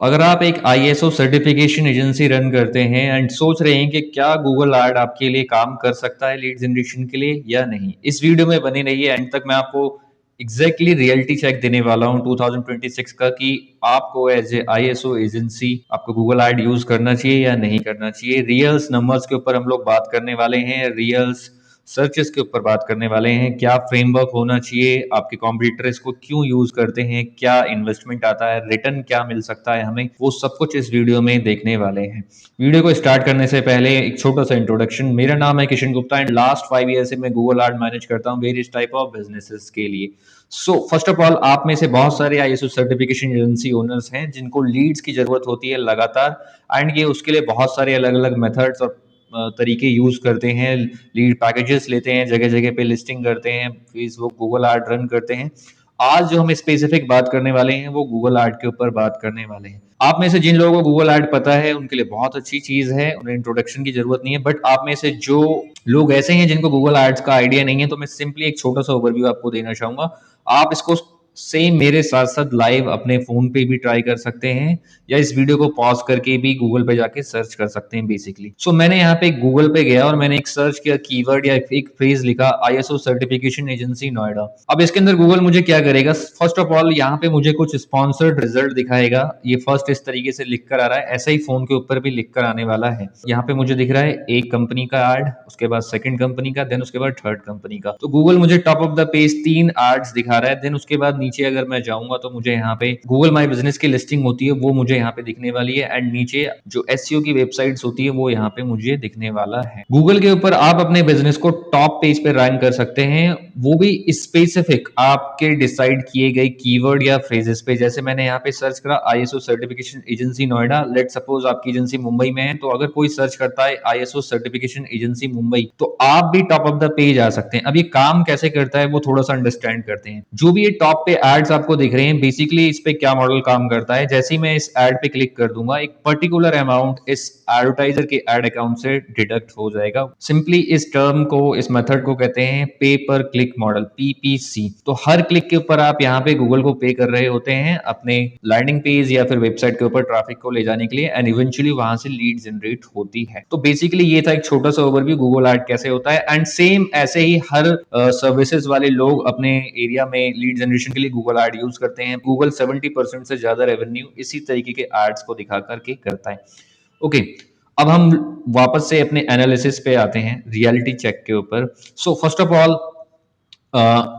अगर आप एक आईएसओ सर्टिफिकेशन एजेंसी रन करते हैं एंड सोच रहे हैं कि क्या गूगल ऐड आपके लिए काम कर सकता है लीड जनरेशन के लिए या नहीं, इस वीडियो में बने रहिए एंड तक। मैं आपको एग्जैक्टली रियलिटी चेक देने वाला हूं 2026 का कि आपको एज ए आईएसओ एजेंसी आपको गूगल ऐड यूज करना चाहिए या नहीं करना चाहिए। रियल्स नंबर्स के ऊपर हम लोग बात करने वाले हैं, रियल्स सर्चेस के ऊपर बात करने वाले हैं, क्या फ्रेमवर्क होना चाहिए, आपके कॉम्पिटिटर इसको क्यों यूज करते हैं, क्या इन्वेस्टमेंट आता है, रिटर्न क्या मिल सकता है हमें, वो सब कुछ इस वीडियो में देखने वाले हैं। वीडियो को स्टार्ट करने से पहले एक छोटा सा इंट्रोडक्शन। मेरा नाम है Kishan Gupta and last 5 year से मैं गूगल एड मैनेज करता हूँ वेरियस टाइप ऑफ बिजनेसेस के लिए। सो फर्स्ट ऑफ ऑल, आप में से बहुत सारे आईएसओ सर्टिफिकेशन एजेंसी ओनर्स हैं जिनको लीड्स की जरूरत होती है लगातार, एंड ये उसके लिए बहुत सारे अलग अलग मेथड्स और तरीके यूज करते हैं। लीड पैकेजेस लेते हैं, जगह जगह पे लिस्टिंग करते हैं, फेसबुक गूगल ऐड रन करते हैं। आज जो हम स्पेसिफिक बात करने वाले हैं वो गूगल ऐड के ऊपर बात करने वाले हैं। आप में से जिन लोगों को गूगल ऐड पता है उनके लिए बहुत अच्छी चीज है, उन्हें इंट्रोडक्शन की जरूरत नहीं है। बट आप में से जो लोग ऐसे हैं जिनको गूगल एड्स का आइडिया नहीं है, तो मैं सिंपली एक छोटा सा ओवरव्यू आपको देना चाहूंगा। आप इसको सेम मेरे साथ साथ लाइव अपने फोन पे भी ट्राई कर सकते हैं, या इस वीडियो को पॉज करके भी गूगल पे जाके सर्च कर सकते हैं बेसिकली। सो मैंने यहाँ पे गूगल पे गया और मैंने एक सर्च किया कीवर्ड या एक फ्रेज लिखा आईएसओ सर्टिफिकेशन एजेंसी नोएडा। अब इसके अंदर गूगल मुझे क्या करेगा, फर्स्ट ऑफ ऑल यहाँ पे मुझे कुछ स्पॉन्सर्ड रिजल्ट दिखाएगा। ये फर्स्ट इस तरीके से लिख कर आ रहा है, ऐसा ही फोन के ऊपर भी लिख कर आने वाला है। यहाँ पे मुझे दिख रहा है एक कंपनी का एड, उसके बाद सेकंड कंपनी का, देन उसके बाद थर्ड कंपनी का। तो गूगल मुझे top of the page 3 ads दिखा रहा है। देन उसके बाद नीचे अगर मैं जाऊंगा तो मुझे यहाँ पे गूगल माई बिजनेस की लिस्टिंग होती है, वो मुझे यहाँ पे दिखने वाली है। एंड नीचे जो एसईओ की वेबसाइट्स होती है वो यहाँ पे मुझे दिखने वाला है। गूगल के ऊपर आप अपने बिजनेस को टॉप पेज पे रैंक कर सकते हैं, वो भी स्पेसिफिक आपके डिसाइड किए गए कीवर्ड या फ्रेजेस पे। जैसे मैंने यहाँ पे सर्च करा ISO certification agency Noida, let suppose आपकी एजेंसी मुंबई में है, तो अगर कोई सर्च करता है आईएसओ सर्टिफिकेशन एजेंसी मुंबई, तो आप भी टॉप ऑफ द पेज आ सकते हैं। अब ये काम कैसे करता है वो थोड़ा सा अंडरस्टैंड करते हैं। जो भी ये टॉप पे एड्स आपको दिख रहे हैं, बेसिकली इस पे क्या मॉडल काम करता है, जैसे ही मैं इस एड पे क्लिक कर दूंगा एक पर्टिकुलर अमाउंट इस एडवर्टाइजर के एड अकाउंट से डिडक्ट हो जाएगा। सिंपली इस टर्म को, इस मेथड को कहते हैं पे पर क्लिक मॉडल, पीपीसी। तो हर क्लिक के ऊपर आप यहाँ पे गूगल को पे कर रहे होते हैं अपने लैंडिंग पेज या फिर वेबसाइट के ऊपर ट्रैफिक को ले जाने के लिए, एंड इवेंचुअली वहां से लीड जनरेट होती है। तो बेसिकली ये था एक छोटा सा ओवरव्यू गूगल ऐड कैसे होता है। एंड सेम ऐसे ही हर सर्विसेज वाले लोग अपने एरिया में लीड जनरेशन के लिए गूगल ऐड यूज करते हैं। गूगल 70% से ज्यादा रेवेन्यू इसी तरीके के एड्स को दिखा करके करता है। ओके, अब हम वापस से अपने एनालिसिस पे आते हैं, रियलिटी चेक के ऊपर। सो फर्स्ट ऑफ ऑल,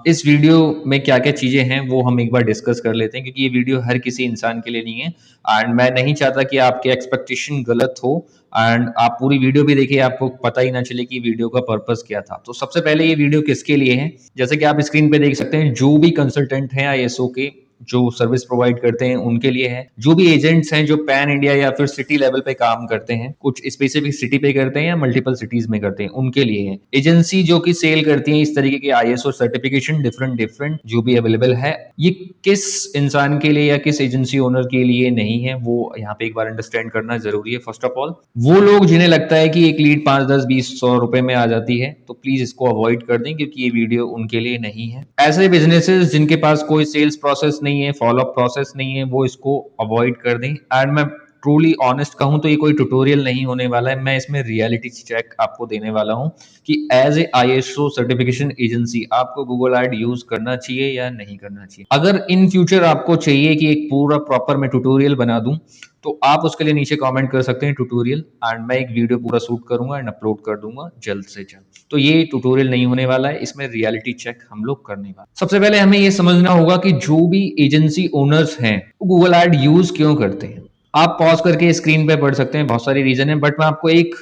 इस वीडियो में क्या क्या चीजें हैं वो हम एक बार डिस्कस कर लेते हैं, क्योंकि ये वीडियो हर किसी इंसान के लिए नहीं है एंड मैं नहीं चाहता कि आपके एक्सपेक्टेशन गलत हो एंड आप पूरी वीडियो भी देखिए, आपको पता ही ना चले कि वीडियो का पर्पस क्या था। तो सबसे पहले ये वीडियो किसके लिए है, जैसे कि आप स्क्रीन पे देख सकते हैं, जो भी कंसल्टेंट हैं आईएसओ के, जो सर्विस प्रोवाइड करते हैं उनके लिए है। जो भी एजेंट्स हैं जो पैन इंडिया या फिर सिटी लेवल पे काम करते हैं, कुछ स्पेसिफिक सिटी पे करते हैं या मल्टीपल सिटीज में करते हैं, उनके लिए है। एजेंसी जो कि सेल करती है इस तरीके के आईएसओ सर्टिफिकेशन डिफरेंट डिफरेंट जो भी अवेलेबल है, ये किस इंसान के लिए या किस एजेंसी ओनर के लिए नहीं है वो यहाँ पे एक बार अंडरस्टैंड करना जरूरी है। फर्स्ट ऑफ ऑल, वो लोग जिन्हें लगता है कि एक लीड 5, 10, 20, 100 रुपए में आ जाती है, तो प्लीज इसको अवॉइड कर दें, क्योंकि ये वीडियो उनके लिए नहीं है। ऐसे बिजनेसेस जिनके पास कोई सेल्स प्रोसेस नहीं है, फॉलो अप प्रोसेस नहीं है, वो इसको अवॉइड कर दें। एंड मैं ट्रूली ऑनेस्ट कहूं तो ये कोई ट्यूटोरियल नहीं होने वाला है, मैं इसमें रियलिटी चेक आपको देने वाला हूं कि as a ISO certification agency आपको गूगल ऐड यूज करना चाहिए या नहीं करना चाहिए। अगर इन फ्यूचर आपको चाहिए कि एक पूरा प्रॉपर मैं ट्यूटोरियल बना दूं, तो आप उसके लिए नीचे कमेंट कर सकते हैं ट्यूटोरियल, एंड मैं एक वीडियो पूरा शूट करूंगा एंड अपलोड कर दूंगा जल्द से जल्द। तो ये ट्यूटोरियल नहीं होने वाला है, इसमें रियलिटी चेक हम लोग करने वाले। सबसे पहले हमें ये समझना होगा कि जो भी एजेंसी ओनर्स हैं वो गूगल ऐड यूज क्यों करते हैं। आप पॉज करके स्क्रीन पे पढ़ सकते हैं, बहुत सारी रीजन है, बट मैं आपको एक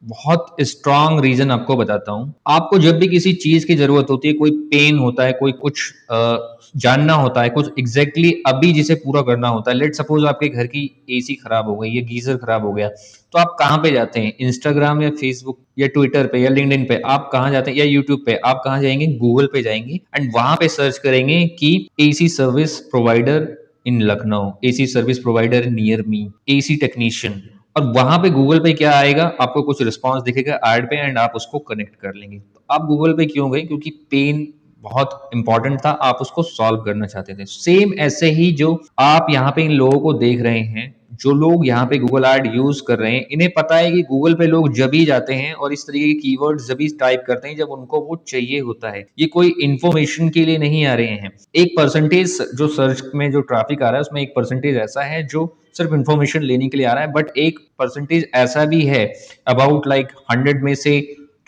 बहुत स्ट्रांग रीजन आपको बताता हूं। आपको जब भी किसी चीज की जरूरत होती है, कोई पेन होता है, कोई कुछ जानना होता है, कुछ एग्जैक्टली अभी जिसे पूरा करना होता है, लेट सपोज आपके घर की एसी खराब हो गई या गीजर खराब हो गया, तो आप कहाँ पे जाते हैं, इंस्टाग्राम या फेसबुक या ट्विटर पे या लिंक्डइन पे आप कहाँ जाते हैं, या यूट्यूब पे आप कहाँ जाएंगे, गूगल पे जाएंगे एंड वहां पे सर्च करेंगे कि AC service provider in Lucknow, AC service provider near me, AC technician. और वहां पे गूगल पे क्या आएगा, आपको कुछ रिस्पॉन्स दिखेगा ऐड पे एंड आप उसको कनेक्ट कर लेंगे। तो आप गूगल पे क्यों गए, क्योंकि पेन बहुत इंपॉर्टेंट था, आप उसको सॉल्व करना चाहते थे। सेम ऐसे ही जो आप यहाँ पे इन लोगों को देख रहे हैं जो लोग यहाँ पे गूगल ऐड यूज कर रहे हैं, इन्हें पता है कि गूगल पे लोग जब ही जाते हैं और इस तरीके के कीवर्ड्स जब ही टाइप करते हैं जब उनको वो चाहिए होता है। ये कोई इंफॉर्मेशन के लिए नहीं आ रहे हैं। एक परसेंटेज जो सर्च में जो ट्रैफिक आ रहा है उसमें एक परसेंटेज ऐसा है जो सिर्फ इंफॉर्मेशन लेने के लिए आ रहा है, बट एक परसेंटेज ऐसा भी है, अबाउट लाइक 100 में से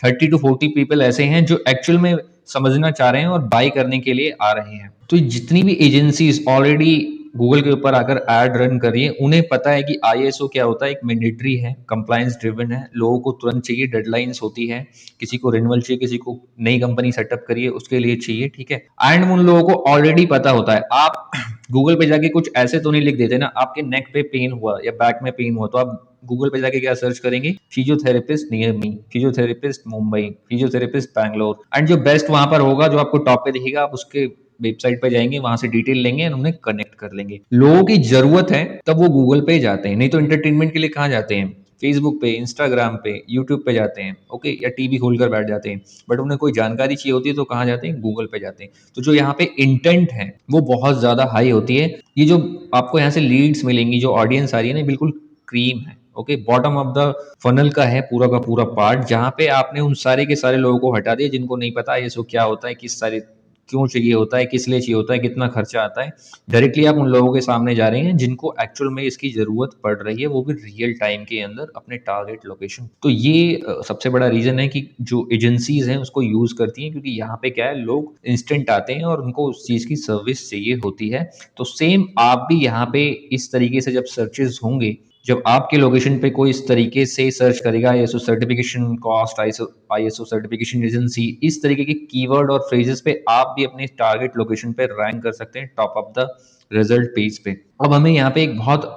30 to 40 पीपल ऐसे हैं जो एक्चुअल में समझना चाह रहे हैं और बाय करने के लिए आ रहे हैं। तो जितनी भी एजेंसीज ऑलरेडी गूगल के ऊपर आकर एड रन कर रही है, उन्हें पता है कि आईएसओ क्या होता है, एक मैंडेटरी है, कंप्लायंस ड्रिवन है, लोगों को तुरंत चाहिए, डेडलाइंस होती है, किसी को रिन्यूअल चाहिए, किसी को नई कंपनी सेटअप करिए उसके लिए चाहिए, ठीक है। एंड उन लोगों को ऑलरेडी पता होता है। आप गूगल पे जाके कुछ ऐसे तो नहीं लिख देते ना, आपके नेक पे पेन हुआ या बैक में पेन हुआ तो आप गूगल पे जाके क्या सर्च करेंगे, physiotherapist near me, physiotherapist Mumbai, physiotherapist Bangalore, and जो बेस्ट वहां पर होगा जो आपको टॉप पे दिखेगा आप उसके वेबसाइट पे जाएंगे, वहां से डिटेल लेंगे और उन्हें कनेक्ट कर लेंगे। लोगों की जरूरत है तब वो गूगल पे जाते हैं, नहीं तो एंटरटेनमेंट के लिए कहाँ जाते हैं, फेसबुक पे, इंस्टाग्राम पे, यूट्यूब पे जाते हैं, ओके, या टीवी खोलकर बैठ जाते हैं। बट उन्हें कोई जानकारी चाहिए होती है तो कहाँ जाते हैं, गूगल पे जाते हैं। तो जो यहाँ पे इंटेंट है वो बहुत ज्यादा हाई होती है। ये जो आपको यहाँ से लीड्स मिलेंगी, जो ऑडियंस आ रही है ना, बिल्कुल क्रीम है, okay, bottom of the funnel का पूरा पार्ट, जहाँ पे आपने उन सारे के सारे लोगों को हटा दिया जिनको नहीं पता ये सो क्या होता है, किस सारे क्यों चाहिए होता है, किस लिए चाहिए होता है, कितना खर्चा आता है। डायरेक्टली आप उन लोगों के सामने जा रहे हैं जिनको एक्चुअल में इसकी जरूरत पड़ रही है, वो भी रियल टाइम के अंदर अपने टारगेट लोकेशन। तो ये सबसे बड़ा रीजन है कि जो एजेंसीज हैं उसको यूज करती हैं, क्योंकि यहाँ पे क्या है, लोग इंस्टेंट आते हैं और उनको उस चीज की सर्विस चाहिए होती है। तो सेम आप भी यहाँ पे इस तरीके से जब सर्चेस होंगे, जब आपके लोकेशन पे कोई इस तरीके से सर्च करेगा, ISO certification cost, ISO certification agency, इस तरीके के कीवर्ड और फ्रेजेस पे आप भी अपने टारगेट लोकेशन पे रैंक कर सकते हैं top of the result page पे। अब हमें यहाँ पे एक बहुत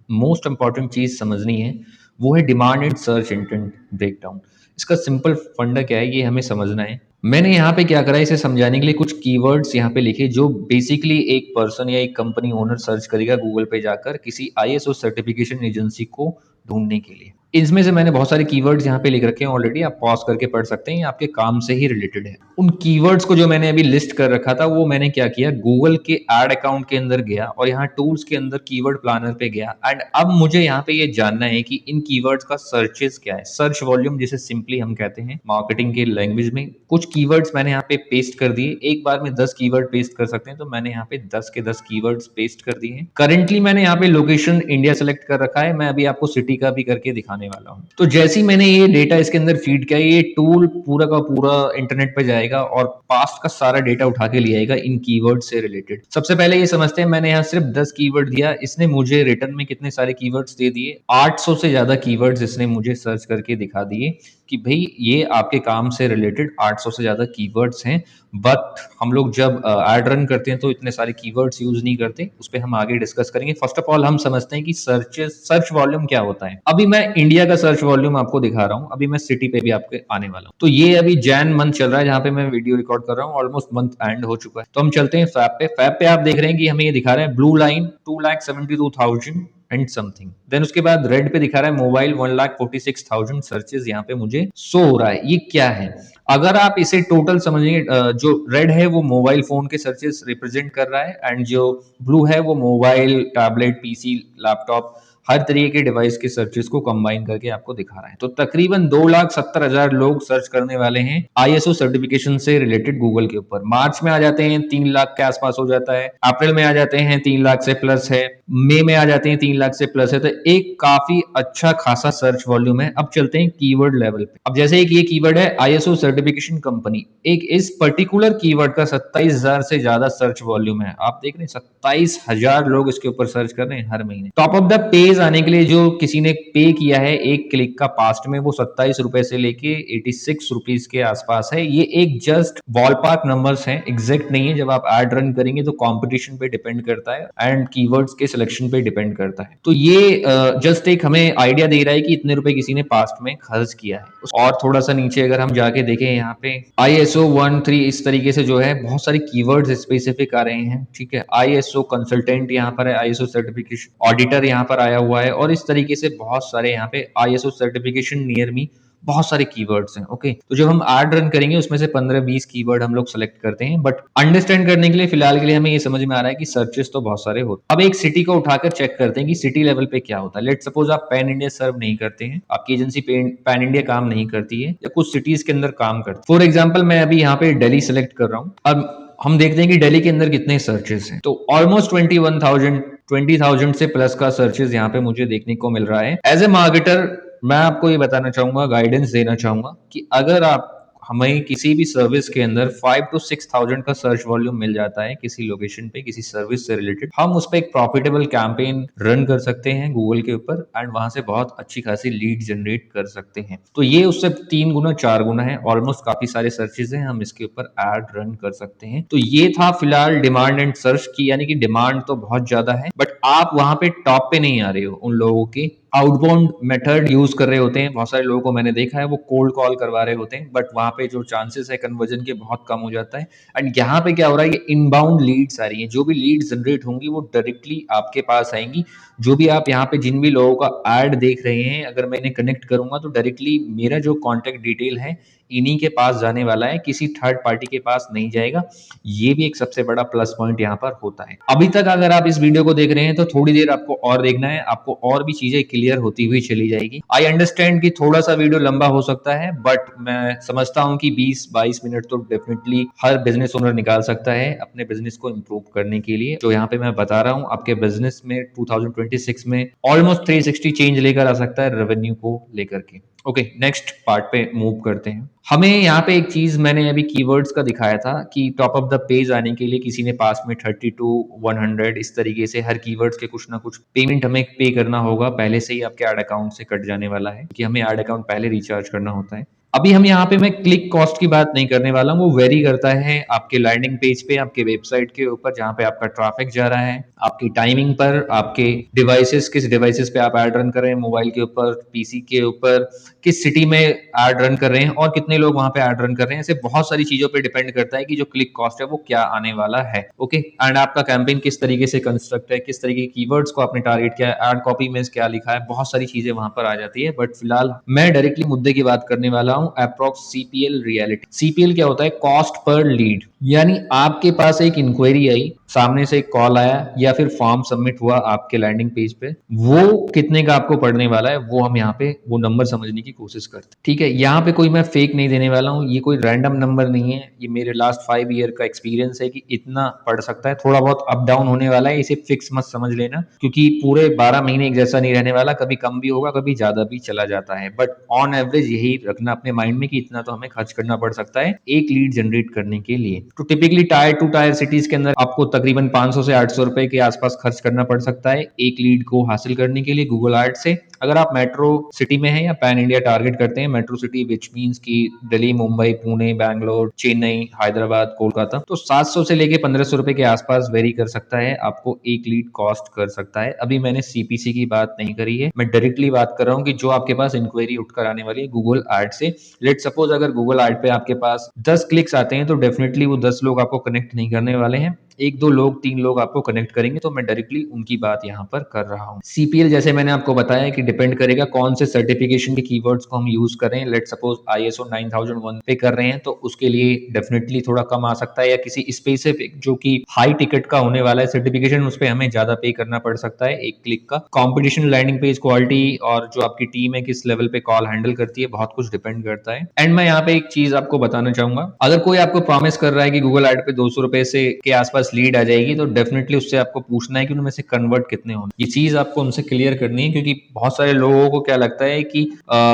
मोस्ट इंपॉर्टेंट चीज समझनी है, वो है demand and search intent breakdown. इसका सिंपल फंडा क्या है, ये हमें समझना है। मैंने यहाँ पे क्या करा, इसे समझाने के लिए कुछ कीवर्ड्स यहाँ पे लिखे जो बेसिकली एक पर्सन या एक कंपनी ओनर सर्च करेगा गूगल पे जाकर किसी आईएसओ सर्टिफिकेशन एजेंसी को ढूंढने के लिए। इसमें से मैंने बहुत सारे कीवर्ड्स यहाँ पे लिख रखे हैं ऑलरेडी, आप पॉज करके पढ़ सकते हैं, ये आपके काम से ही रिलेटेड है। उन कीवर्ड्स को जो मैंने अभी लिस्ट कर रखा था, वो मैंने क्या किया, गूगल के एड अकाउंट के अंदर गया और यहाँ टूल्स के अंदर कीवर्ड प्लानर पे गया। एंड अब मुझे यहाँ पे ये जानना है कि इन कीवर्ड्स का सर्चेस क्या है, सर्च वॉल्यूम जिसे सिंपली हम कहते हैं मार्केटिंग के लैंग्वेज में। कुछ कीवर्ड्स मैंने यहाँ पे पेस्ट कर दिए, एक बार में 10 कीवर्ड पेस्ट कर सकते हैं, तो मैंने यहाँ पे 10 के 10 कीवर्ड्स पेस्ट कर दिए हैं। करेंटली मैंने यहाँ पे लोकेशन इंडिया सेलेक्ट कर रखा है, मैं अभी आपको सिटी का भी करके दिखाने वाला हूँ। तो जैसे ही मैंने ये डेटा इसके अंदर फीड किया, ये टूल पूरा का पूरा इंटरनेट पे जाएगा और पास्ट का सारा डेटा उठा के ले आएगा इन कीवर्ड से रिलेटेड। सबसे पहले ये समझते हैं, मैंने यहाँ सिर्फ 10 कीवर्ड दिया, इसने मुझे रिटर्न में कितने सारे कीवर्ड्स दे दिए, 800 से ज्यादा कीवर्ड्स इसने मुझे सर्च करके दिखा दिए कि भाई ये आपके काम से रिलेटेड 800 से ज्यादा कीवर्ड्स हैं। बट हम लोग जब एड रन करते हैं तो इतने सारे कीवर्ड्स यूज नहीं करते, उस पर हम आगे डिस्कस करेंगे। फर्स्ट ऑफ ऑल हम समझते हैं कि सर्च वॉल्यूम क्या होता है। अभी मैं इंडिया का सर्च वॉल्यूम आपको दिखा रहा हूँ, अभी मैं सिटी पे भी आपके आने वाला हूँ। तो ये अभी जैन मंथ चल रहा है जहां पे मैं वीडियो रिकॉर्ड कर रहा हूँ, ऑलमोस्ट मंथ एंड हो चुका है। तो हम चलते हैं फैब पे। फैब पे आप देख रहे हैं कि हमें ये दिखा रहा है blue line 2,72,000 and something. Then उसके बाद रेड पे दिखा रहा है मोबाइल 1,46,000 सर्चेस यहाँ पे मुझे शो हो रहा है। ये क्या है, अगर आप इसे टोटल समझेंगे, जो रेड है वो मोबाइल फोन के सर्चेस रिप्रेजेंट कर रहा है, एंड जो ब्लू है वो मोबाइल, टैबलेट, पीसी, लैपटॉप, हर तरीके के डिवाइस के सर्चेस को कंबाइन करके आपको दिखा रहा है। तो तकरीबन 2,70,000 लोग सर्च करने वाले हैं आईएसओ सर्टिफिकेशन से रिलेटेड गूगल के ऊपर। मार्च में आ जाते हैं 3 लाख के आसपास हो जाता है, अप्रैल में आ जाते हैं 3 लाख से प्लस है, मई में आ जाते हैं 3 लाख से प्लस है। तो एक काफी अच्छा खासा सर्च वॉल्यूम है। अब चलते हैं कीवर्ड लेवल पे। अब जैसे एक ये कीवर्ड है आईएसओ सर्टिफिकेशन कंपनी, एक इस पर्टिकुलर कीवर्ड का 27,000 से ज्यादा सर्च वॉल्यूम है। आप देख रहे हैं 27,000 लोग इसके ऊपर सर्च कर रहे हैं हर महीने। टॉप ऑफ द पेज आने के लिए जो किसी ने पे किया है एक क्लिक का पास्ट में, वो 27 रुपए से लेके 86 रुपीज के आसपास है। ये एक जस्ट बॉल पार्क नंबर्स हैं, एग्जैक्ट नहीं है। जब आप एड रन करेंगे तो कंपटीशन पे डिपेंड करता है एंड कीवर्ड्स के सिलेक्शन पे डिपेंड करता है। तो ये जस्ट एक हमें आइडिया दे रहा है कि इतने रुपए किसी ने पास्ट में खर्च किया है। और थोड़ा सा नीचे अगर हम जाके देखें, यहाँ पे ISO 13 इस तरीके से जो है बहुत सारे कीवर्ड्स स्पेसिफिक आ रहे हैं, ठीक है। ISO कंसल्टेंट यहाँ पर है, ISO सर्टिफिकेशन ऑडिटर यहाँ पर आया हुआ है, और इस तरीके से बहुत सारे यहाँ पे ISO सर्टिफिकेशन नियर मी बहुत सारे कीवर्ड्स हैं। ओके, तो जब हम ऐड रन करेंगे उसमें से 15-20 कीवर्ड हम लोग सेलेक्ट करते हैं, बट अंडरस्टैंड करने के लिए फिलहाल के लिए हमें ये समझ में आ रहा है कि सर्चेस तो बहुत सारे होते हैं। अब एक सिटी को उठाकर चेक करते हैं कि सिटी लेवल पे क्या होता है। लेट सपोज आप पैन इंडिया सर्व नहीं करते हैं, आपकी एजेंसी पैन इंडिया काम नहीं करती है या कुछ सिटीज के अंदर काम करती है। फॉर एग्जाम्पल मैं अभी यहाँ पे दिल्ली सेलेक्ट कर रहा हूँ। अब हम देखते हैं कि दिल्ली के अंदर कितने सर्चेस हैं, तो ऑलमोस्ट 20,000 से प्लस का सर्चेस यहाँ पे मुझे देखने को मिल रहा है। एज ए मार्केटर मैं आपको ये बताना चाहूंगा, गाइडेंस देना चाहूंगा कि अगर आप हमें किसी भी सर्विस के अंदर 5 to 6,000 का सर्च वॉल्यूम मिल जाता है किसी लोकेशन पे किसी सर्विस से रिलेटेड, हम उस पर एक प्रॉफिटेबल कैंपेन रन कर सकते हैं गूगल के ऊपर एंड वहां से बहुत अच्छी खासी लीड जनरेट कर सकते हैं। तो ये उससे 3 गुना 4 गुना है, ऑलमोस्ट काफी सारे सर्चेज हैं, हम इसके ऊपर एड रन कर सकते हैं। तो ये था फिलहाल डिमांड एंड सर्च की, यानी कि डिमांड तो बहुत ज्यादा है बट आप वहां पे टॉप पे नहीं आ रहे हो। उन लोगों के आउटबाउंड मेथड यूज कर रहे होते हैं, बहुत सारे लोगों को मैंने देखा है वो कोल्ड कॉल करवा रहे होते हैं, बट वहां पे जो चांसेस है कन्वर्जन के बहुत कम हो जाता है। एंड यहाँ पे क्या हो रहा है, ये इनबाउंड लीड्स आ रही है, जो भी लीड्स जनरेट होंगी वो डायरेक्टली आपके पास आएंगी। जो भी आप यहाँ पे जिन भी लोगों का ऐड देख रहे हैं, अगर मैं इन्हें कनेक्ट करूंगा तो डायरेक्टली मेरा जो कॉन्टेक्ट डिटेल है इन्हीं के पास जाने वाला है, किसी थर्ड पार्टी के पास नहीं जाएगा। ये भी एक सबसे बड़ा प्लस पॉइंट यहाँ पर होता है। अभी तक अगर आप इस वीडियो को देख रहे हैं तो थोड़ी देर आपको और देखना है, आपको और भी चीजें क्लियर होती हुई चली जाएगी। आई अंडरस्टैंड कि थोड़ा सा वीडियो लंबा हो सकता है, बट मैं समझता हूँ कि 20-22 मिनट तो डेफिनेटली हर बिजनेस ओनर निकाल सकता है अपने बिजनेस को इम्प्रूव करने के लिए। जो यहाँ पे मैं बता रहा हूँ आपके बिजनेस में 2026 में ऑलमोस्ट 360 चेंज लेकर आ सकता है रेवेन्यू को लेकर के। ओके, नेक्स्ट पार्ट पे मूव करते हैं। हमें यहाँ पे एक चीज मैंने अभी कीवर्ड्स का दिखाया था कि टॉप ऑफ द पेज आने के लिए किसी ने पास में 30 to 100 इस तरीके से हर कीवर्ड्स के कुछ ना कुछ पेमेंट हमें पे करना होगा, पहले से ही आपके एड अकाउंट से कट जाने वाला है कि हमें एड अकाउंट पहले रिचार्ज करना होता है। अभी हम यहाँ पे मैं क्लिक कॉस्ट की बात नहीं करने वाला हूँ, वो वेरी करता है आपके लैंडिंग पेज पे, आपके वेबसाइट के ऊपर जहाँ पे आपका ट्रैफिक जा रहा है, आपकी टाइमिंग पर, आपके डिवाइसेस किस डिवाइसेस पे आप ऐड रन कर रहे हैं, मोबाइल के ऊपर, पीसी के ऊपर, किस सिटी में ऐड रन कर रहे हैं और कितने लोग वहां पे ऐड रन कर रहे हैं। ऐसे बहुत सारी चीजों पे डिपेंड करता है कि जो क्लिक कॉस्ट है वो क्या आने वाला है। ओके, एंड आपका कैंपेन किस तरीके से कंस्ट्रक्ट है, किस तरीके के कीवर्ड्स को आपने टारगेट किया है, एड कॉपी में क्या लिखा है, बहुत सारी चीजें वहां पर आ जाती है। बट फिलहाल मैं डायरेक्टली मुद्दे की बात करने वाला हूँ, अप्रॉक्स सीपीएल रियलिटी। सीपीएल क्या होता है, कॉस्ट पर लीड, यानी आपके पास एक इंक्वायरी आई, सामने से एक कॉल आया या फिर फॉर्म सबमिट हुआ आपके लैंडिंग पेज पे, वो कितने का आपको पड़ने वाला है वो हम यहाँ पे वो नंबर समझने की कोशिश करते हैं। ठीक है, यहाँ पे कोई मैं फेक नहीं देने वाला हूँ, ये कोई रैंडम नंबर नहीं है, ये मेरे लास्ट 5 ईयर का एक्सपीरियंस है कि इतना पड़ सकता है, थोड़ा बहुत अप डाउन होने वाला है, इसे फिक्स मत समझ लेना क्योंकि पूरे 12 महीने एक जैसा नहीं रहने वाला, कभी कम भी होगा कभी ज्यादा भी चला जाता है। बट ऑन एवरेज यही रखना अपने माइंड में कि इतना तो हमें खर्च करना पड़ सकता है एक लीड जनरेट करने के लिए। तो typically tier two tyre cities के अंदर आपको तकरीबन 500 से 800 रुपए के आसपास खर्च करना पड़ सकता है एक लीड को हासिल करने के लिए गूगल एड से। अगर आप मेट्रो सिटी में हैं या पैन इंडिया टारगेट करते हैं, मेट्रो सिटी विच मींस कि दिल्ली, मुंबई, पुणे, बैंगलोर, चेन्नई, हैदराबाद, कोलकाता, तो 700 से लेके 1500 रुपए के आसपास वेरी कर सकता है, आपको एक लीड कॉस्ट कर सकता है। अभी मैंने सीपीसी की बात नहीं करी है, मैं डायरेक्टली बात कर रहा हूँ कि जो आपके पास इंक्वायरी उठकर आने वाली है गूगल एड से। लेट सपोज अगर गूगल एड पे आपके पास 10 क्लिक्स आते हैं तो डेफिनेटली वो 10 लोग आपको कनेक्ट नहीं करने वाले हैं, 1-2 लोग 3 लोग आपको कनेक्ट करेंगे, तो मैं डायरेक्टली उनकी बात यहाँ पर कर रहा हूँ। सीपीएल जैसे मैंने आपको बताया कि डिपेंड करेगा कौन से सर्टिफिकेशन के कीवर्ड्स को हम यूज कर रहे हैं। लेट सपोज ISO 9001 पे कर रहे हैं तो उसके लिए डेफिनेटली थोड़ा कम आ सकता है, या किसी स्पेसिफिक जो कि हाई टिकट का होने वाला है सर्टिफिकेशन उस पर हमें ज्यादा पे करना पड़ सकता है एक क्लिक का। कॉम्पिटिशन, लैंडिंग पेज क्वालिटी और जो आपकी टीम है किस लेवल पे कॉल हैंडल करती है, बहुत कुछ डिपेंड करता है। एंड मैं यहाँ पे एक चीज आपको बताना चाहूंगा, अगर कोई आपको प्रॉमिस कर रहा है कि गूगल एड पे 200 रुपए से के आसपास लीड आ जाएगी तो डेफिनेटली उससे आपको पूछना है कि उनमें से कन्वर्ट कितने होंगे। ये चीज आपको उनसे क्लियर करनी है क्योंकि बहुत सारे लोगों को क्या लगता है कि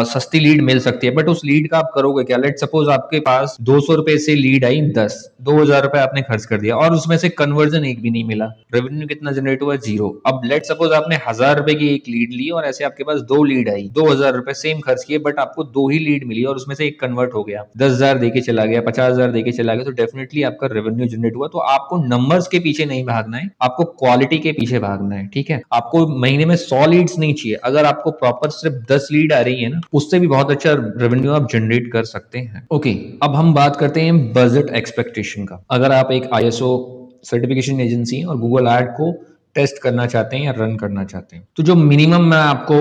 सस्ती लीड मिल सकती है, बट उस लीड का आप करोगे क्या। लेट सपोज आपके पास 200 रुपए से लीड आई 10, 2000 रुपए आपने खर्च कर दिया और उसमें से कन्वर्जन एक भी नहीं मिला, रेवेन्यू कितना जनरेट हुआ, 0। अब लेट सपोज आपने 1000 रुपए की एक लीड ली और ऐसे आपके पास 2 लीड आई, 2000 रुपए सेम खर्च किए बट आपको 2 ही लीड मिली और उसमें से एक कन्वर्ट हो गया, 10,000 देके चला गया, 50,000 देके चला गया, तो डेफिनेटली आपका रेवेन्यू जनरेट हुआ। तो आपको नंबर्स के पीछे नहीं भागना है, आपको क्वालिटी के पीछे भागना है। ठीक है, आपको महीने में 100 लीड्स नहीं चाहिए, अगर आपको प्रॉपर सिर्फ 10 लीड आ रही है ना, उससे भी बहुत अच्छा रेवेन्यू आप जनरेट कर सकते हैं। ओके, अब हम बात करते हैं बजट एक्सपेक्टेशन का। अगर आप एक ISO सर्टिफिकेशन एजेंसी और गूगल एड को टेस्ट करना चाहते हैं या रन करना चाहते हैं। तो जो मिनिमम मैं आपको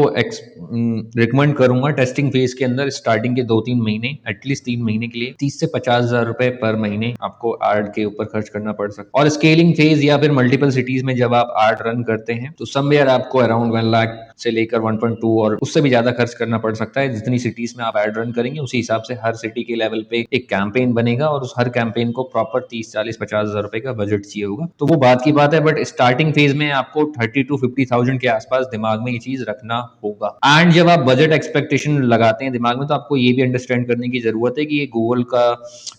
रिकमेंड करूंगा टेस्टिंग फेज के अंदर स्टार्टिंग के 2-3 महीने, एटलीस्ट 3 महीने के लिए 30 से 50,000 रुपए पर महीने आपको एड के ऊपर खर्च करना पड़ सकता है। और स्केलिंग फेज या फिर मल्टीपल सिटीज में जब आप एड रन करते हैं तो समवेयर आपको अराउंड 1 लाख से लेकर 1.2 और उससे भी ज्यादा खर्च करना पड़ सकता है। जितनी सिटीज में आप एड रन करेंगे उसी हिसाब से हर सिटी के लेवल पे एक कैंपेन बनेगा और उस हर कैंपेन को प्रॉपर 30, 40, 50,000 रुपए का बजट चाहिए होगा। तो वो बात की बात है, बट स्टार्टिंग फेज में आपको 30 to 50,000 के आसपास दिमाग में ये चीज रखना होगा। एंड जब आप बजट एक्सपेक्टेशन लगाते हैं दिमाग में तो आपको ये भी अंडरस्टैंड करने की जरूरत है कि ये गूगल का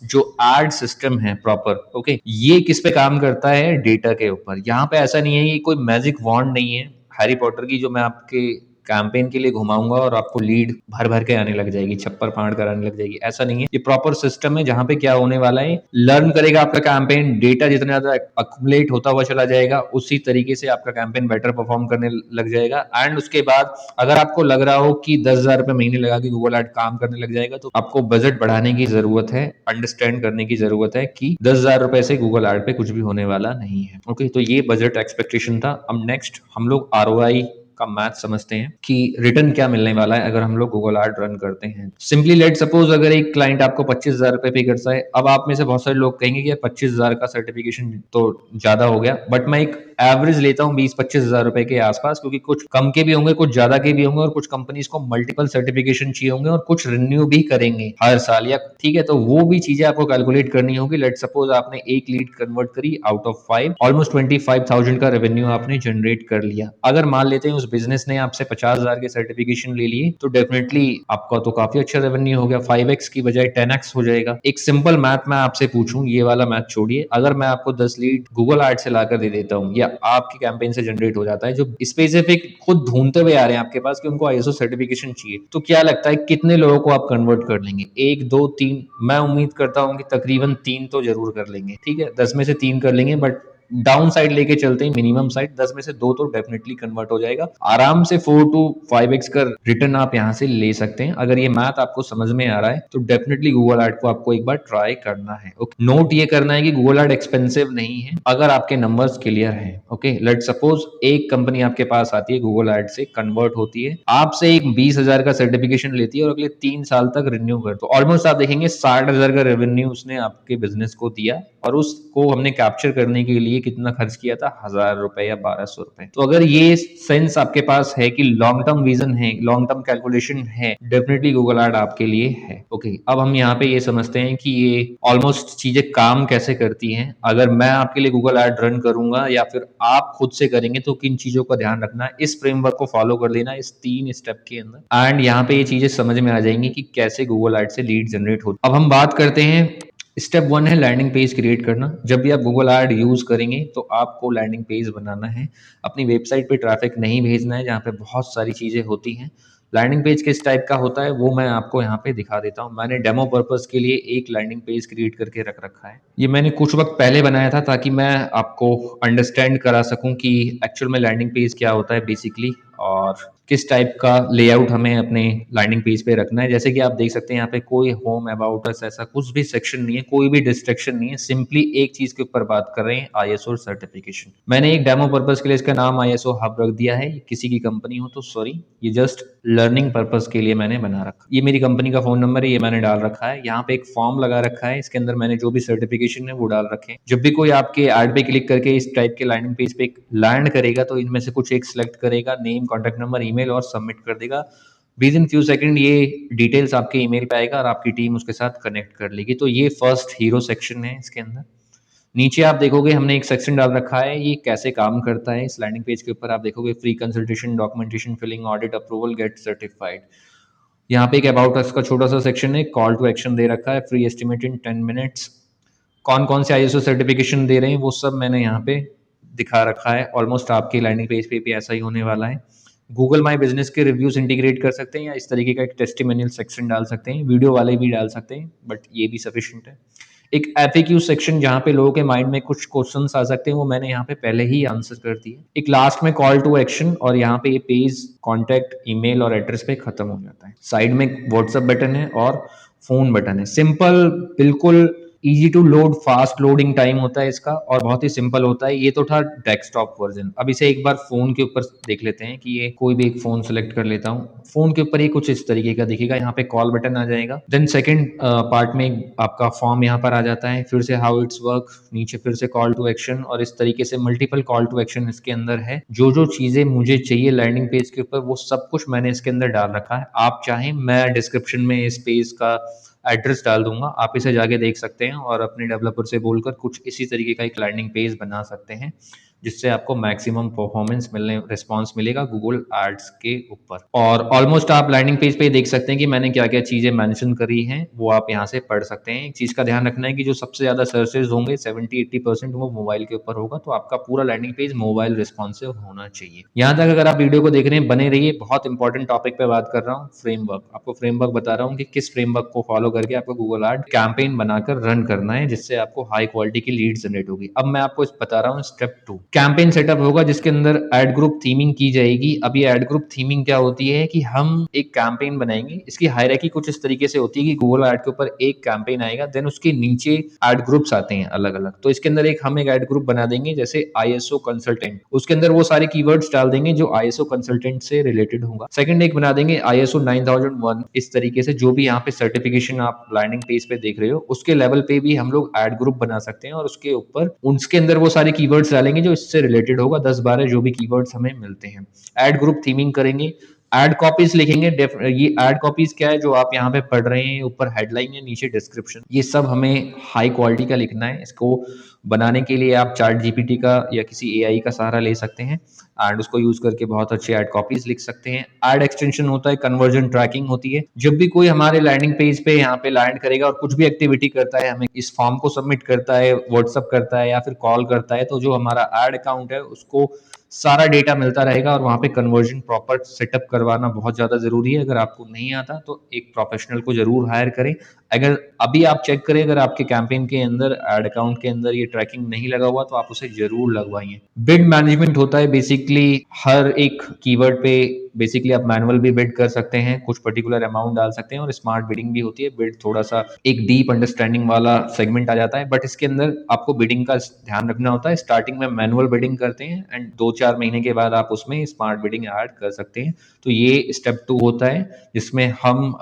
जो एड सिस्टम है प्रॉपर, ओके, ये किस पे काम करता है, डेटा के ऊपर। यहाँ पे ऐसा नहीं है कि कोई मैजिक वॉन्ड नहीं है हैरी पॉटर की जो मैं आपके कैंपेन के लिए घुमाऊंगा और आपको लीड भर भर के आने लग जाएगी, छप्पर फाड़ कर आने लग जाएगी। ऐसा नहीं है, ये प्रॉपर सिस्टम है जहां पे क्या होने वाला है, लर्न करेगा आपका कैंपेन, डेटा जितना ज्यादा अक्यूमुलेट होता हुआ चला जाएगा उसी तरीके से आपका कैंपेन बेटर परफॉर्म करने लग जाएगा। एंड उसके बाद अगर आपको लग रहा हो कि 10,000 रुपए महीने लगा के गूगल एड काम करने लग जाएगा तो आपको बजट बढ़ाने की जरूरत है, अंडरस्टैंड करने की जरूरत है कि 10,000 रुपए से गूगल एड पे कुछ भी होने वाला नहीं है। ओके, तो ये बजट एक्सपेक्टेशन था। अब नेक्स्ट हम लोग आरओआई का मैथ समझते हैं कि रिटर्न क्या मिलने वाला है अगर हम लोग गूगल एड रन करते हैं। सिंपली लेट सपोज अगर एक क्लाइंट आपको 25,000 रुपए पे करता है, अब आप में से बहुत सारे लोग कहेंगे कि 25,000 का सर्टिफिकेशन तो ज्यादा हो गया, बट मैं एक एवरेज लेता हूँ 20-25,000 रुपए के आसपास, क्योंकि कुछ कम के भी होंगे, कुछ ज्यादा के भी होंगे और कुछ कंपनीज को मल्टीपल सर्टिफिकेशन चाहिए होंगे और कुछ रिन्यू भी करेंगे हर साल या, ठीक है, तो वो भी चीजें आपको कैलकुलेट करनी होगी। लेट सपोज आपने एक लीड कन्वर्ट करी आउट ऑफ 5, ऑलमोस्ट 25,000 का रेवेन्यू आपने जनरेट कर लिया। अगर मान लेते हैं उस बिजनेस ने आपसे 50,000 के सर्टिफिकेशन ले लिए तो डेफिनेटली आपका तो काफी अच्छा रेवेन्यू हो गया, 5x की बजाय 10x हो जाएगा। एक सिंपल मैथ मैं आपसे पूछूं, ये वाला मैथ छोड़िए, अगर मैं आपको 10 लीड गूगल एड से लाकर दे देता हूं या आपके कैंपेन से जनरेट हो जाता है जो स्पेसिफिक खुद ढूंढते हुए आ रहे हैं आपके पास कि उनको आईएसओ सर्टिफिकेशन चाहिए, तो क्या लगता है कितने लोगों को आप कन्वर्ट कर लेंगे? 1, 2, 3? मैं उम्मीद करता हूं कि तकरीबन 3 तो जरूर कर लेंगे। ठीक है, 10 में से 3 कर लेंगे, बट डाउन साइड लेके चलते हैं, मिनिमम साइड 10 में से 2 तो डेफिनेटली कन्वर्ट हो जाएगा। आराम से 4 to 5x का रिटर्न आप यहां से ले सकते हैं। अगर ये मैथ आपको समझ में आ रहा है तो डेफिनेटली गूगल एड को आपको एक बार ट्राई करना है। ओके, नोट ये करना है कि गूगल एड एक्सपेंसिव नहीं है अगर आपके नंबर्स क्लियर हैं। ओके, लेट सपोज एक कंपनी आपके पास आती है, गूगल एड से कन्वर्ट होती है, आपसे एक 20,000 का सर्टिफिकेशन लेती है और अगले 3 साल तक रिन्यू कर, तो ऑलमोस्ट आप देखेंगे 60,000 का रेवेन्यू उसने आपके बिजनेस को दिया और उसको हमने कैप्चर करने के लिए कितना खर्च किया था, 1,000 रुपए या 1,200 रुपए। तो अगर ये सेंस आपके पास है कि लॉन्ग टर्म विजन है, लॉन्ग टर्म कैलकुलेशन है, डेफिनेटली गूगल एड आपके लिए है। ओके, अब हम यहाँ पे ये समझते हैं कि ये ऑलमोस्ट चीजें काम कैसे करती हैं। अगर मैं आपके लिए गूगल एड रन करूंगा या फिर आप खुद से करेंगे तो किन चीजों का ध्यान रखना है, इस फ्रेमवर्क को फॉलो कर लेना इस 3 स्टेप के अंदर, एंड यहाँ पे ये चीजें समझ में आ जाएंगी कि कैसे गूगल एड से लीड जनरेट होती। अब हम बात करते हैं, स्टेप 1 है लैंडिंग पेज क्रिएट करना। जब भी आप गूगल ऐड यूज करेंगे तो आपको लैंडिंग पेज बनाना है, अपनी वेबसाइट पे ट्रैफिक नहीं भेजना है जहाँ पे बहुत सारी चीजें होती हैं। लैंडिंग पेज किस टाइप का होता है वो मैं आपको यहाँ पे दिखा देता हूँ। मैंने डेमो पर्पस के लिए एक लैंडिंग पेज क्रिएट करके रख रखा है। ये मैंने कुछ वक्त पहले बनाया था ताकि मैं आपको अंडरस्टैंड करा सकूं कि एक्चुअल में लैंडिंग पेज क्या होता है बेसिकली और किस टाइप का लेआउट हमें अपने लैंडिंग पेज पे रखना है। जैसे कि आप देख सकते हैं यहाँ पे कोई होम, अबाउट अस, ऐसा कुछ भी सेक्शन नहीं है, कोई भी डिस्ट्रैक्शन नहीं है, सिंपली एक चीज के ऊपर बात कर रहे हैं, आईएसओ सर्टिफिकेशन। मैंने एक डेमो पर्पस के लिए इसका नाम आईएसओ हब रख दिया है। किसी की कंपनी हो तो सॉरी, ये जस्ट लर्निंग पर्पस के लिए मैंने बना रखा। ये मेरी कंपनी का फोन नंबर है, ये मैंने डाल रखा है। यहाँ पे एक फॉर्म लगा रखा है, इसके अंदर मैंने जो भी सर्टिफिकेशन है वो डाल रखे हैं। जब भी कोई आपके ऐड पे क्लिक करके इस टाइप के लैंडिंग पेज पे लैंड करेगा तो इनमें से कुछ एक सिलेक्ट करेगा, नेम, कॉन्टेक्ट नंबर, ईमेल, और सबमिट कर देगा। विद इन फ्यू सेकंड ये डिटेल्स आपके ईमेल पे आएगा और आपकी टीम उसके साथ कनेक्ट कर लेगी। तो ये फर्स्ट हीरो सेक्शन है इसके अंदर। नीचे आप देखोगे हमने एक सेक्शन डाल रखा है, ये कैसे काम करता है। इस लैंडिंग पेज के ऊपर आप देखोगे free consultation, documentation, filing, audit, approval, get certified. यहाँ पे एक अबाउट अस का छोटा सा सेक्शन है, कॉल टू एक्शन दे रखा है, फ्री एस्टिमेट इन 10 मिनट्स। कौन कौन से आईएसओ सर्टिफिकेशन दे रहे हैं वो सब मैंने यहाँ पे दिखा रखा है। ऑलमोस्ट आपकी लैंडिंग पेज पे भी ऐसा ही होने वाला है। गूगल माई बिजनेस के रिव्यूज इंटीग्रेट कर सकते हैं या इस तरीके का एक टेस्टिमोनियल सेक्शन डाल सकते हैं, वीडियो वाले भी डाल सकते हैं, बट ये भी सफिशिएंट है। एक एफएक्यू सेक्शन जहाँ पे लोगों के माइंड में कुछ क्वेश्चंस आ सकते हैं वो मैंने यहाँ पे पहले ही आंसर कर दिए। एक लास्ट में कॉल टू एक्शन, और यहाँ पे ये पेज कॉन्टैक्ट, ईमेल और एड्रेस पे खत्म हो जाता है। साइड में व्हाट्सएप बटन है और फोन बटन है। सिंपल, बिल्कुल easy to load, fast loading time होता है इसका और बहुत ही सिंपल होता है। ये तो था डेस्कटॉप वर्जन। अब इसे एक बार फ़ोन के ऊपर देख लेते हैं कि ये कोई भी एक फ़ोन सेलेक्ट कर लेता हूँ। फ़ोन के ऊपर ये कुछ इस तरीके का दिखेगा, यहाँ पे कॉल बटन आ जाएगा। देन सेकंड पार्ट में आपका फॉर्म यहाँ पर आ जाता है, फिर से हाउ इट्स वर्क, नीचे फिर से कॉल टू एक्शन और इस तरीके से मल्टीपल कॉल टू एक्शन इसके अंदर है। जो चीज़ें मुझे चाहिए लैंडिंग पेज के ऊपर वो सब कुछ मैंने इसके अंदर डाल रखा है। आप चाहें मैं डिस्क्रिप्शन में इस पेज का एड्रेस डाल दूँगा, आप इसे जाके देख सकते हैं और अपने डेवलपर से बोलकर कुछ इसी तरीके का एक लैंडिंग पेज बना सकते हैं, जिससे आपको मैक्सिमम परफॉर्मेंस मिलने रिस्पॉन्स मिलेगा गूगल एड्स के ऊपर। और ऑलमोस्ट आप लैंडिंग पेज पे देख सकते हैं कि मैंने क्या-क्या चीज़ें मेंशन करी हैं, वो आप यहाँ से पढ़ सकते हैं। एक चीज़ का ध्यान रखना है कि जो सबसे ज़्यादा सर्चेज़ होंगे 70-80% वो मोबाइल के ऊपर होगा, तो आपका पूरा लैंडिंग पेज मोबाइल रिस्पॉन्सिव होना चाहिए। यहाँ तक अगर आप वीडियो को देख रहे हैं, बने रहिए। बहुत इंपॉर्टेंट टॉपिक पे बात कर रहा हूँ, फ्रेमवर्क। आपको फ्रेमवर्क बता रहा हूँ कि किस फ्रेमवर्क को फॉलो करके आपको गूगल एड कैंपेन बनाकर रन करना है, जिससे आपको हाई क्वालिटी की लीड जनरेट होगी। अब मैं आपको बता रहा हूँ स्टेप 2, कैंपेन सेटअप होगा जिसके अंदर एड ग्रुप थीमिंग की जाएगी। अब ये एड ग्रुप थीमिंग क्या होती है कि हम एक कैंपेन बनाएंगे, इसकी हायरार्की कुछ इस तरीके से होती है कि गूगल एड के ऊपर एक कैंपेन आएगा, देन उसके नीचे एड ग्रुप्स आते हैं अलग अलग। तो इसके अंदर हम एक एड ग्रुप बना देंगे जैसे आईएसओ कंसल्टेंट, उसके अंदर वो सारे कीवर्ड्स डाल देंगे जो आईएसओ कंसल्टेंट से रिलेटेड होगा। सेकंड एक बना देंगे आईएसओ 9001, इस तरीके से जो भी यहाँ पे सर्टिफिकेशन आप लैंडिंग पेज पे देख रहे हो उसके लेवल पे भी हम लोग एड ग्रुप बना सकते हैं और उसके ऊपर उसके अंदर वो सारे कीवर्ड्स डालेंगे जो इससे रिलेटेड होगा, 10-12 जो भी कीवर्ड्स हमें मिलते हैं। एड ग्रुप थीमिंग करेंगे, एड कॉपीज लिखेंगे। ये एड कॉपीज क्या है जो आप यहाँ पे पढ़ रहे हैं, ऊपर हेडलाइन है, नीचे डिस्क्रिप्शन, ये सब हमें हाई क्वालिटी का लिखना है। इसको बनाने के लिए आप चैट जीपीटी का या किसी एआई का सहारा ले सकते हैं एंड उसको यूज करके बहुत अच्छे एड कॉपीज लिख सकते हैं। एड एक्सटेंशन होता है, कन्वर्जन ट्रैकिंग होती है। जब भी कोई हमारे लैंडिंग पेज पे यहाँ पे लैंड करेगा और कुछ भी एक्टिविटी करता है, हमें इस फॉर्म को सबमिट करता है, व्हाट्सअप करता है या फिर कॉल करता है, तो जो हमारा एड अकाउंट है उसको सारा डेटा मिलता रहेगा और वहाँ पे कन्वर्जन प्रॉपर सेटअप करवाना बहुत ज़्यादा ज़रूरी है। अगर आपको नहीं आता तो एक प्रोफेशनल को ज़रूर हायर करें। अगर अभी आप चेक करें, अगर आपके कैंपेन के अंदर एड अकाउंट के अंदर ये ट्रैकिंग नहीं लगा हुआ तो आप उसे ज़रूर लगवाइए। बिड मैनेजमेंट होता है बेसिकली, हर एक कीवर्ड पे बेसिकली आप मैनुअल भी बिड कर सकते हैं, कुछ पर्टिकुलर अमाउंट डाल सकते हैं और स्मार्ट बिडिंग भी होती है। बिड थोड़ा सा एक डीप अंडरस्टैंडिंग वाला सेगमेंट आ जाता है, बट इसके अंदर आपको बिडिंग का ध्यान रखना होता है। स्टार्टिंग में मैनुअल बिडिंग करते हैं एंड 2-4 महीने के बाद आप उसमें स्मार्ट बिडिंग ऐड कर सकते हैं। तो ये स्टेप 2 होता है जिसमें हम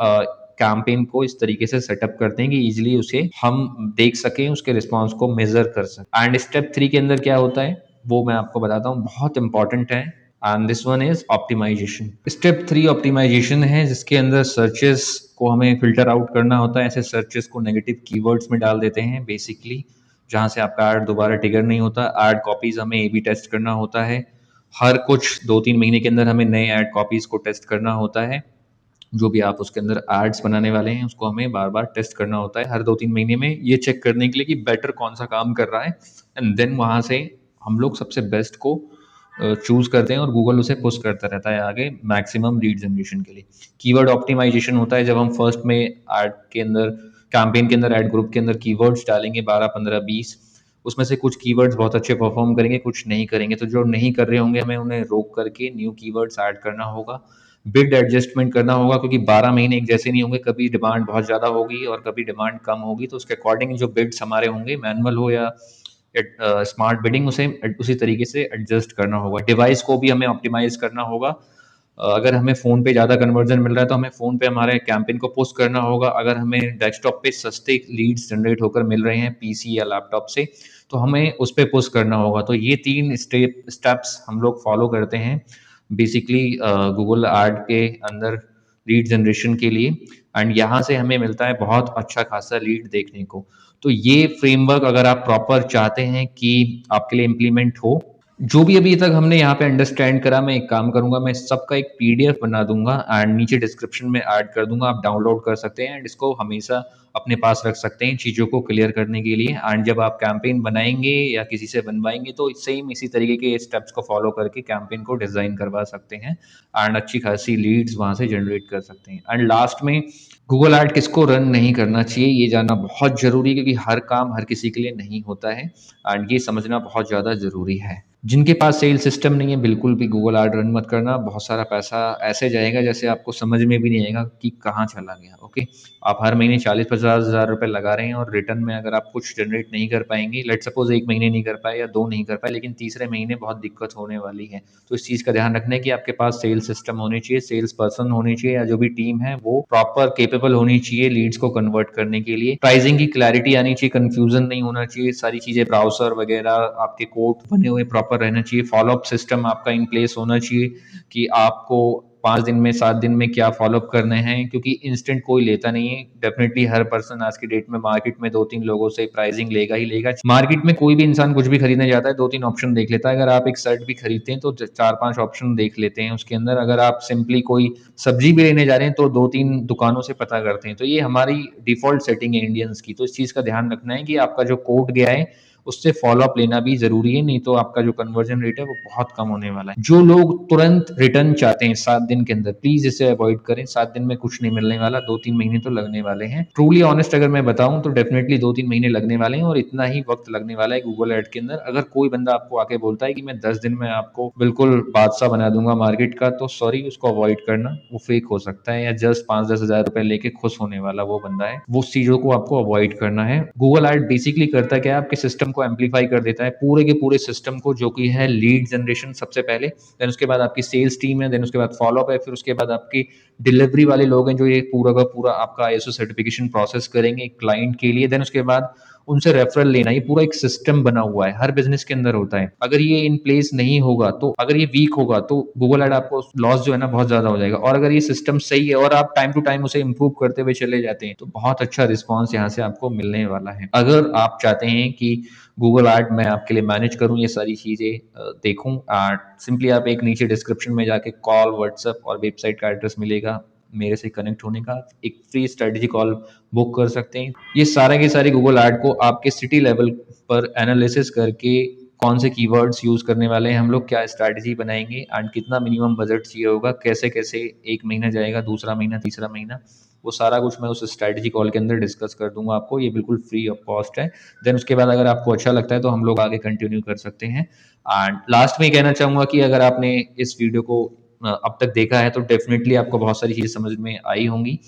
कैंपेन को इस तरीके से सेटअप करते हैं कि इजीली उसे हम देख सकें, उसके रिस्पॉन्स को मेजर कर सकें। एंड स्टेप 3 के अंदर क्या होता है वो मैं आपको बताता हूँ, बहुत इंपॉर्टेंट है। And this one is optimisation. Step 3 optimisation है, जिसके अंदर सर्चेस को हमें फिल्टर आउट करना होता है। ऐसे सर्चेस को नेगेटिव कीवर्ड्स में डाल देते हैं बेसिकली, जहाँ से आपका ऐड दोबारा ट्रिगर नहीं होता। ऐड कॉपीज हमें ए बी टेस्ट करना होता है, हर कुछ 2-3 महीने के अंदर हमें नए ऐड कॉपीज को टेस्ट करना होता है। जो भी आप उसके अंदर एड्स बनाने वाले हैं उसको हमें बार-बार टेस्ट करना होता है हर 2-3 महीने में, ये चेक करने के लिए कि बेटर कौन-सा काम कर रहा है एंड देन वहाँ से हम लोग सबसे बेस्ट को चूज़ करते हैं और गूगल उसे पुश करता रहता है आगे मैक्सिमम लीड जनरेशन के लिए। कीवर्ड ऑप्टिमाइजेशन होता है जब हम फर्स्ट में ऐड के अंदर, कैंपेन के अंदर, ऐड ग्रुप के अंदर कीवर्ड्स डालेंगे 12, 15, 20, उसमें से कुछ कीवर्ड्स बहुत अच्छे परफॉर्म करेंगे, कुछ नहीं करेंगे। तो जो नहीं कर रहे होंगे हमें उन्हें रोक करके न्यू कीवर्ड्स ऐड करना होगा। बिड एडजस्टमेंट करना होगा क्योंकि 12 महीने एक जैसे नहीं होंगे, कभी डिमांड बहुत ज़्यादा होगी और कभी डिमांड कम होगी, तो उसके अकॉर्डिंग जो बिड्स हमारे होंगे, मैनुअल हो या स्मार्ट बिडिंग, उसे उसी तरीके से एडजस्ट करना होगा। डिवाइस को भी हमें ऑप्टिमाइज करना होगा। अगर हमें फ़ोन पे ज़्यादा कन्वर्जन मिल रहा है तो हमें फ़ोन पे हमारे कैंपेन को पुश करना होगा। अगर हमें डेस्कटॉप पे सस्ते लीड्स जनरेट होकर मिल रहे हैं पीसी या लैपटॉप से, तो हमें उस पे पुश करना होगा। तो ये 3 स्टेप्स हम लोग फॉलो करते हैं बेसिकली गूगल ऐड के अंदर लीड जनरेशन के लिए एंड यहाँ से हमें मिलता है बहुत अच्छा खासा लीड देखने को। तो ये फ्रेमवर्क अगर आप प्रॉपर चाहते हैं कि आपके लिए इम्प्लीमेंट हो, जो भी अभी तक हमने यहाँ पे अंडरस्टैंड करा, मैं एक काम करूँगा, मैं सबका एक पीडीएफ बना दूँगा एंड नीचे डिस्क्रिप्शन में ऐड कर दूँगा, आप डाउनलोड कर सकते हैं एंड इसको हमेशा अपने पास रख सकते हैं चीज़ों को क्लियर करने के लिए। एंड जब आप कैंपेन बनाएँगे या किसी से बनवाएँगे तो सेम इसी तरीके के स्टेप्स को फॉलो करके कैंपेन को डिज़ाइन करवा सकते हैं एंड अच्छी खासी लीड्स वहाँ से जनरेट कर सकते हैं। एंड लास्ट में गूगल ऐड किसको रन नहीं करना चाहिए ये जानना बहुत ज़रूरी है, क्योंकि हर काम हर किसी के लिए नहीं होता है एंड ये समझना बहुत ज़्यादा ज़रूरी है। जिनके पास सेल सिस्टम नहीं है, बिल्कुल भी गूगल ऐड रन मत करना। बहुत सारा पैसा ऐसे जाएगा जैसे आपको समझ में भी नहीं आएगा कि कहाँ चला गया। ओके, आप हर महीने 40-50 50,000 रुपए लगा रहे हैं और रिटर्न में अगर आप कुछ जनरेट नहीं कर पाएंगे, लेट्स सपोज 1 महीने नहीं कर पाए या 2 नहीं कर पाए, लेकिन तीसरे महीने बहुत दिक्कत होने वाली है। तो इस चीज़ का ध्यान रखना है कि आपके पास सेल्स सिस्टम होने चाहिए, सेल्स पर्सन होने चाहिए, या जो भी टीम है वो प्रॉपर केपेबल होनी चाहिए लीड्स को कन्वर्ट करने के लिए। प्राइसिंग की क्लैरिटी आनी चाहिए, कंफ्यूजन नहीं होना चाहिए, सारी चीज़ें ब्राउज़र वगैरह आपके कोड बने हुए प्रॉपर रहना चाहिए, फॉलोअप सिस्टम आपका इन प्लेस होना चाहिए कि आपको 5 दिन में, 7 दिन में क्या फ़ॉलो अप करने हैं, क्योंकि इंस्टेंट कोई लेता नहीं है। डेफ़िनिटली हर पर्सन आज की डेट में मार्केट में 2-3 लोगों से प्राइसिंग लेगा ही लेगा। मार्केट में कोई भी इंसान कुछ भी खरीदने जाता है, 2-3 ऑप्शन देख लेता है। अगर आप एक शर्ट भी खरीदते हैं तो 4-5 ऑप्शन देख लेते हैं उसके अंदर। अगर आप सिंपली कोई सब्ज़ी भी लेने जा रहे हैं तो 2-3 दुकानों से पता करते हैं। तो ये हमारी डिफ़ॉल्ट सेटिंग है इंडियंस की। तो इस चीज़ का ध्यान रखना है कि आपका जो कोड गया है उससे फ़ॉलो अप लेना भी ज़रूरी है, नहीं तो आपका जो कन्वर्जन रेट है वो बहुत कम होने वाला है। जो लोग तुरंत रिटर्न चाहते हैं 7 दिन के अंदर, प्लीज़ इसे अवॉइड करें। 7 दिन में कुछ नहीं मिलने वाला, 2-3 महीने तो लगने वाले हैं। ट्रूली ऑनेस्ट अगर मैं बताऊँ तो डेफ़िनिटली 2-3 महीने लगने वाले हैं और इतना ही वक़्त लगने वाला है गूगल ऐड के अंदर। अगर कोई बंदा आपको आके बोलता है कि मैं 10 दिन में आपको बिल्कुल बादशाह बना दूँगा मार्केट का, तो सॉरी, उसको अवॉइड करना, वो फेक हो सकता है, या जस्ट 5-10 हज़ार रुपए लेके खुश होने वाला वो बंदा है। वो चीज़ों को आपको अवॉइड करना है। गूगल ऐड बेसिकली करता क्या है, आपके सिस्टम को एम्प्लीफाई कर देता है, पूरे के पूरे सिस्टम को, जो कि है लीड जनरेशन सबसे पहले, देन उसके बाद आपकी सेल्स टीम है, देन उसके बाद फॉलोअप है, फिर उसके बाद आपकी डिलीवरी वाले लोग हैं जो ये पूरा का पूरा आपका आईएसओ सर्टिफिकेशन प्रोसेस करेंगे क्लाइंट के लिए, देन उसके बाद उनसे रेफरल लेना। ये पूरा एक सिस्टम बना हुआ है, हर बिजनेस के अंदर होता है। अगर ये इन प्लेस नहीं होगा, तो अगर ये वीक होगा तो गूगल ऐड आपको लॉस जो है ना बहुत ज्यादा हो जाएगा। और अगर ये सिस्टम सही है और आप टाइम टू टाइम उसे इंप्रूव करते हुए चले जाते हैं, तो बहुत अच्छा रिस्पॉन्स यहाँ से आपको मिलने वाला है। अगर आप चाहते हैं कि गूगल ऐड मैं आपके लिए मैनेज करूँ, ये सारी चीज़ें देखूँ, सिंपली आप एक नीचे डिस्क्रिप्शन में जाके कॉल, व्हाट्सएप और वेबसाइट का एड्रेस मिलेगा मेरे से कनेक्ट होने का, एक फ्री स्ट्रेटजी कॉल बुक कर सकते हैं। ये सारे के सारे गूगल ऐड को आपके सिटी लेवल पर एनालिसिस करके कौन से कीवर्ड्स यूज़ करने वाले हैं हम लोग, क्या स्ट्रैटेजी बनाएँगे एंड कितना मिनिमम बजट चाहिए होगा, कैसे-कैसे 1 महीना जाएगा, दूसरा महीना, तीसरा महीना, वो सारा कुछ मैं उस स्ट्रैटेजी कॉल के अंदर डिस्कस कर दूँगा आपको। ये बिल्कुल फ्री ऑफ कॉस्ट है। देन उसके बाद अगर आपको अच्छा लगता है तो हम लोग आगे कंटिन्यू कर सकते हैं। एंड लास्ट में ये कहना चाहूँगा कि अगर आपने इस वीडियो को अब तक देखा है तो डेफ़िनिटली आपको बहुत सारी चीज़ें समझ में आई होंगी।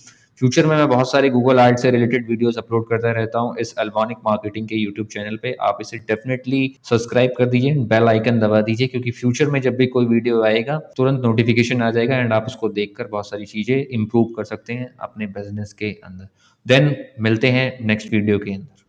फ्यूचर में मैं बहुत सारे गूगल ऐड से रिलेटेड वीडियोस अपलोड करता रहता हूँ इस अल्बानिक मार्केटिंग के यूट्यूब चैनल पे। आप इसे डेफिनेटली सब्सक्राइब कर दीजिए, बेल आइकन दबा दीजिए, क्योंकि फ्यूचर में जब भी कोई वीडियो आएगा तुरंत नोटिफिकेशन आ जाएगा एंड आप उसको देखकर बहुत सारी चीज़ें इंप्रूव कर सकते हैं अपने बिजनेस के अंदर। देन मिलते हैं नेक्स्ट वीडियो के अंदर।